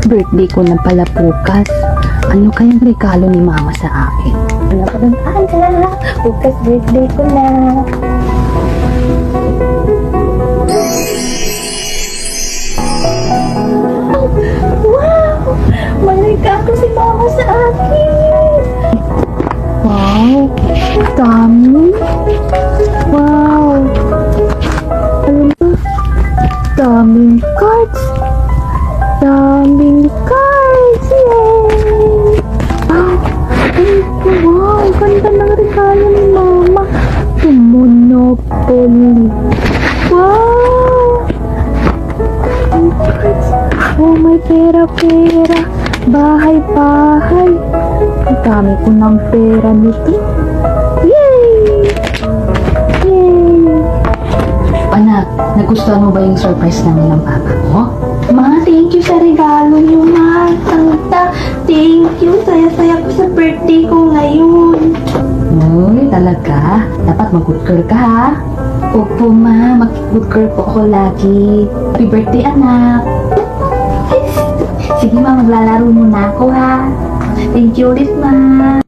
Birthday ko na pala bukas. Ano kayang regalo ni mama sa akin? Ano pa bang aga? Bukas birthday ko na. Wow! May regalo si mama sa akin. Wow! Dami! Wow! Ano ba? Daming cards! Daming cards! Yay! Wow! Wow! Ganda ng regalo ni mama! Monopoly! Wow! Daming cards! Oh, may pera-pera! Bahay-bahay! Ang dami ko ng pera nito! Yay! Yay! Anak, nagustuhan mo ba yung surprise namin ng papa ko? Ma, thank you sa regalo niyo, ma. Tanta, thank you. Saya-saya ko sa birthday ko ngayon. Uy, talaga? Dapat mag-good girl ka, ha? Opo, ma. Mag-good girl po ako lagi. Happy birthday, anak. Sige, ma. Maglalaro muna ako, ha? Thank you ulit, ma.